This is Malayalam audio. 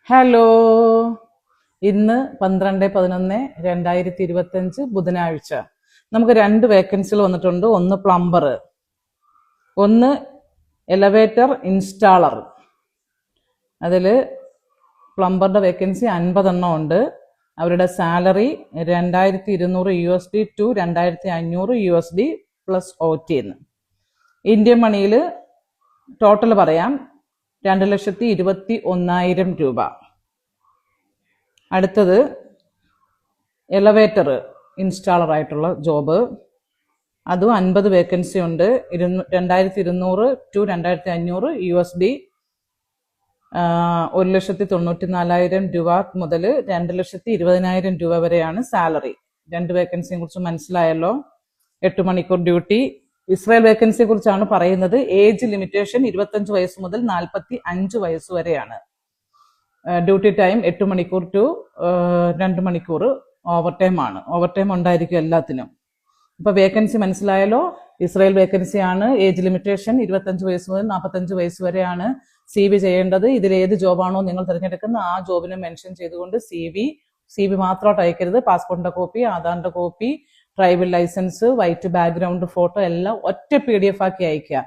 ഹലോ, ഇന്ന് 12/11/2025 ബുധനാഴ്ച. നമുക്ക് രണ്ട് വേക്കൻസികൾ വന്നിട്ടുണ്ട്. ഒന്ന് പ്ലംബർ, ഒന്ന് എലവേറ്റർ ഇൻസ്റ്റാളർ. അതിൽ പ്ലംബറുടെ വേക്കൻസി 50 ഉണ്ട്. അവരുടെ salary $2200 to $2500 plus OT. Indian മണിയിൽ ടോട്ടൽ പറയാം, 2,21,000 രൂപ. അടുത്തത് എലവേറ്റർ ഇൻസ്റ്റാളർ ആയിട്ടുള്ള ജോബ്. അതും 50 വേക്കൻസി ഉണ്ട്. 2200 ടു $2500, 1,94,000 രൂപ മുതൽ 2,20,000 രൂപ വരെയാണ് സാലറി. രണ്ട് വേക്കൻസിയെ കുറിച്ച് മനസ്സിലായല്ലോ. 8 മണിക്കൂർ ഡ്യൂട്ടി. ഇസ്രായേൽ വേക്കൻസിയെ കുറിച്ചാണ് പറയുന്നത്. ഏജ് ലിമിറ്റേഷൻ 25 വയസ്സ് മുതൽ 45 വയസ്സ് വരെയാണ്. ഡ്യൂട്ടി ടൈം 8 മണിക്കൂർ ടു 2 മണിക്കൂർ ഓവർ ടൈം ആണ്. ഓവർ ടൈം ഉണ്ടായിരിക്കും എല്ലാത്തിനും. ഇപ്പൊ വേക്കൻസി മനസ്സിലായല്ലോ. ഇസ്രായേൽ വേക്കൻസി ആണ്. ഏജ് ലിമിറ്റേഷൻ 25 വയസ്സ് മുതൽ 45 വയസ്സ് വരെയാണ്. CV ചെയ്യേണ്ടത് ഇതിൽ ഏത് ജോബാണോ നിങ്ങൾ തിരഞ്ഞെടുക്കുന്ന ആ ജോബിന് മെൻഷൻ ചെയ്തുകൊണ്ട് CV മാത്രമായിട്ട് അയക്കരുത്. പാസ്പോർട്ടിന്റെ കോപ്പി, ആധാറിന്റെ copy, driving licence, white background photo എല്ലാം ഒറ്റ PDF ആക്കി അയക്കുക.